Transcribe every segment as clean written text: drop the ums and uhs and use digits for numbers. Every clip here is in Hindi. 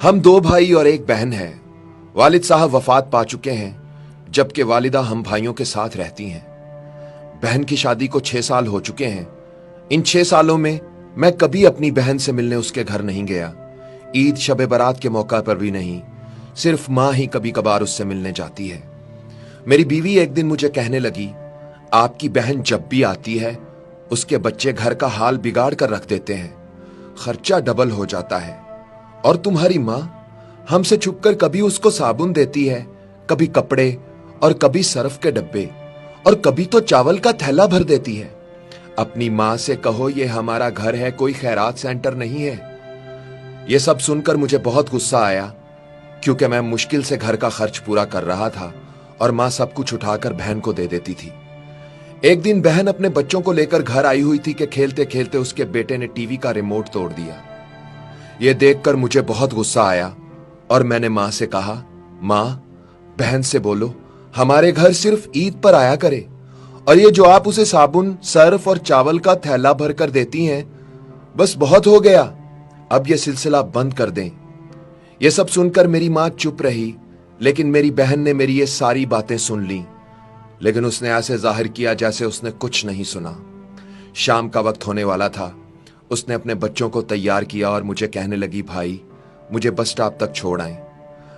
हम दो भाई और एक बहन है। वालिद साहब वफात पा चुके हैं, जबकि वालिदा हम भाइयों के साथ रहती हैं। बहन की शादी को 6 साल हो चुके हैं। इन 6 सालों में मैं कभी अपनी बहन से मिलने उसके घर नहीं गया। ईद शब बारात के मौका पर भी नहीं। सिर्फ माँ ही कभी कभार उससे मिलने जाती है। मेरी बीवी एक दिन मुझे कहने लगी, आपकी बहन जब भी आती है उसके बच्चे घर का हाल बिगाड़ कर रख देते हैं, खर्चा डबल हो जाता है। और तुम्हारी माँ हमसे छुपकर कभी उसको साबुन देती है, कभी कपड़े और कभी सर्फ के डब्बे और कभी तो चावल का थैला भर देती है। अपनी माँ से कहो ये हमारा घर है, कोई खैरात सेंटर नहीं है। यह सब सुनकर मुझे बहुत गुस्सा आया, क्योंकि मैं मुश्किल से घर का खर्च पूरा कर रहा था और माँ सब कुछ उठाकर बहन को दे देती थी। एक दिन बहन अपने बच्चों को लेकर घर आई हुई थी कि खेलते खेलते उसके बेटे ने टीवी का रिमोट तोड़ दिया। यह देखकर मुझे बहुत गुस्सा आया और मैंने माँ से कहा, माँ बहन से बोलो हमारे घर सिर्फ ईद पर आया करे, और ये जो आप उसे साबुन, सर्फ और चावल का थैला भर कर देती हैं, बस बहुत हो गया, अब यह सिलसिला बंद कर दें। यह सब सुनकर मेरी माँ चुप रही, लेकिन मेरी बहन ने मेरी ये सारी बातें सुन ली, लेकिन उसने ऐसे जाहिर किया जैसे उसने कुछ नहीं सुना। शाम का वक्त होने वाला था। उसने अपने बच्चों को तैयार किया और मुझे कहने लगी, भाई मुझे बस स्टॉप तक छोड़ आए।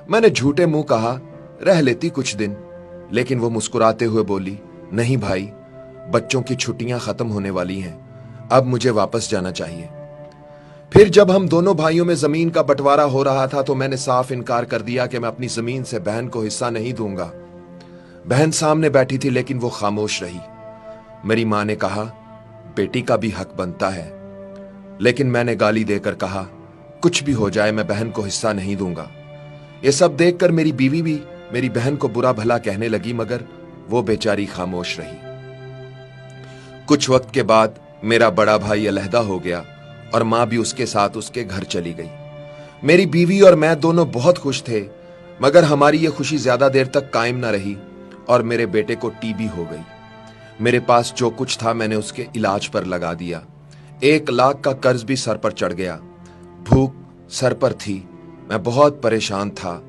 मैंने झूठे मुंह कहा, रह लेती कुछ दिन, लेकिन वो मुस्कुराते हुए बोली, नहीं भाई, बच्चों की छुट्टियां खत्म होने वाली हैं, अब मुझे वापस जाना चाहिए। फिर जब हम दोनों भाइयों में जमीन का बंटवारा हो रहा था तो मैंने साफ इनकार कर दिया कि मैं अपनी जमीन से बहन को हिस्सा नहीं दूंगा। बहन सामने बैठी थी, लेकिन वो खामोश रही। मेरी मां ने कहा, बेटी का भी हक बनता है, लेकिन मैंने गाली देकर कहा, कुछ भी हो जाए मैं बहन को हिस्सा नहीं दूंगा। ये सब देखकर मेरी बीवी भी मेरी बहन को बुरा भला कहने लगी, मगर वो बेचारी खामोश रही। कुछ वक्त के बाद मेरा बड़ा भाई अलहदा हो गया और मां भी उसके साथ उसके घर चली गई। मेरी बीवी और मैं दोनों बहुत खुश थे, मगर हमारी ये खुशी ज्यादा देर तक कायम ना रही और मेरे बेटे को टीबी हो गई। मेरे पास जो कुछ था मैंने उसके इलाज पर लगा दिया। 1 लाख का कर्ज भी सर पर चढ़ गया। भूख सर पर थी। मैं बहुत परेशान था।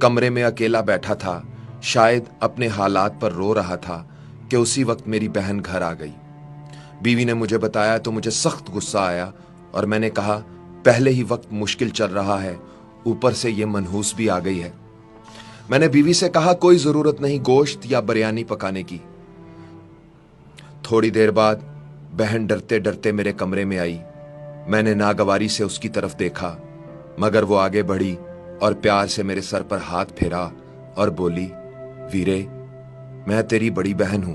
कमरे में अकेला बैठा था, शायद अपने हालात पर रो रहा था कि उसी वक्त मेरी बहन घर आ गई। बीवी ने मुझे बताया तो मुझे सख्त गुस्सा आया और मैंने कहा, पहले ही वक्त मुश्किल चल रहा है, ऊपर से ये मनहूस भी आ गई है। मैंने बीवी से कहा, कोई जरूरत नहीं गोश्त या बिरयानी पकाने की। थोड़ी देर बाद बहन डरते डरते मेरे कमरे में आई। मैंने नागवारी से उसकी तरफ देखा, मगर वो आगे बढ़ी और प्यार से मेरे सर पर हाथ फेरा और बोली, वीरे मैं तेरी बड़ी बहन हूं,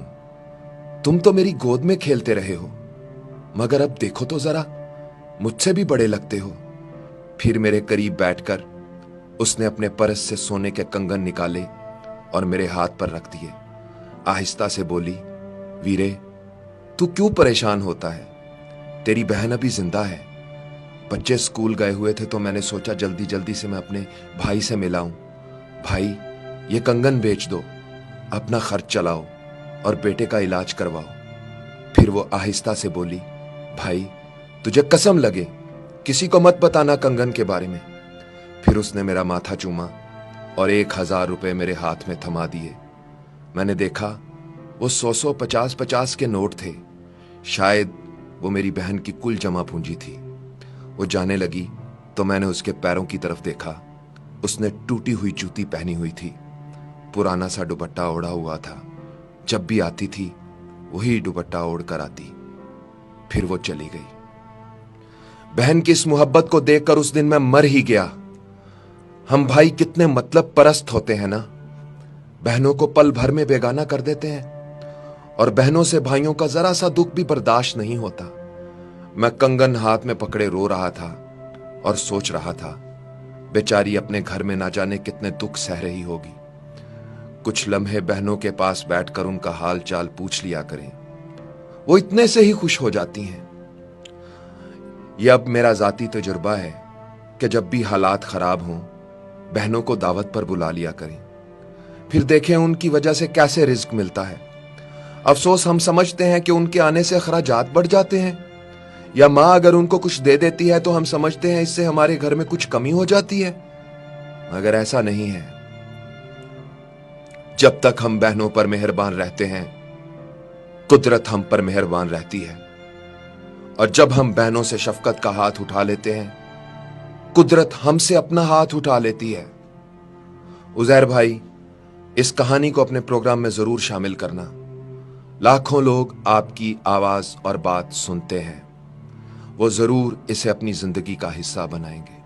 तुम तो मेरी गोद में खेलते रहे हो, मगर अब देखो तो जरा, मुझसे भी बड़े लगते हो। फिर मेरे करीब बैठकर उसने अपने परस से सोने के कंगन निकाले और मेरे हाथ पर रख दिए। आहिस्ता से बोली, वीरे तू क्यों परेशान होता है, तेरी बहन अभी जिंदा है। बच्चे स्कूल गए हुए थे तो मैंने सोचा जल्दी जल्दी से मैं अपने भाई से मिलाऊं। भाई ये कंगन बेच दो, अपना खर्च चलाओ और बेटे का इलाज करवाओ। फिर वो आहिस्ता से बोली, भाई तुझे कसम लगे किसी को मत बताना कंगन के बारे में। फिर उसने मेरा माथा चूमा और 1000 रुपए मेरे हाथ में थमा दिए। मैंने देखा वो 100 50 के नोट थे। शायद वो मेरी बहन की कुल जमा पूंजी थी। वो जाने लगी तो मैंने उसके पैरों की तरफ देखा। उसने टूटी हुई जूती पहनी हुई थी, पुराना सा दुपट्टा ओढ़ा हुआ था। जब भी आती थी वही दुपट्टा ओढ़ कर आती। फिर वो चली गई। बहन की इस मोहब्बत को देखकर उस दिन मैं मर ही गया। हम भाई कितने मतलब परस्त होते हैं ना, बहनों को पल भर में बेगाना कर देते हैं, और बहनों से भाइयों का जरा सा दुख भी बर्दाश्त नहीं होता। मैं कंगन हाथ में पकड़े रो रहा था और सोच रहा था, बेचारी अपने घर में ना जाने कितने दुख सह रही होगी। कुछ लम्हे बहनों के पास बैठकर उनका हाल चाल पूछ लिया करें, वो इतने से ही खुश हो जाती हैं। यह अब मेरा जाती तजुर्बा है कि जब भी हालात खराब हों बहनों को दावत पर बुला लिया करें, फिर देखें उनकी वजह से कैसे रिज्क मिलता है। अफसोस हम समझते हैं कि उनके आने से अखराजात बढ़ जाते हैं, या माँ अगर उनको कुछ दे देती है तो हम समझते हैं इससे हमारे घर में कुछ कमी हो जाती है। मगर ऐसा नहीं है। जब तक हम बहनों पर मेहरबान रहते हैं, कुदरत हम पर मेहरबान रहती है। और जब हम बहनों से शफकत का हाथ उठा लेते हैं, कुदरत हमसे अपना हाथ उठा लेती है। उजैर भाई, इस कहानी को अपने प्रोग्राम में जरूर शामिल करना। लाखों लोग आपकी आवाज और बात सुनते हैं, वो जरूर इसे अपनी जिंदगी का हिस्सा बनाएंगे।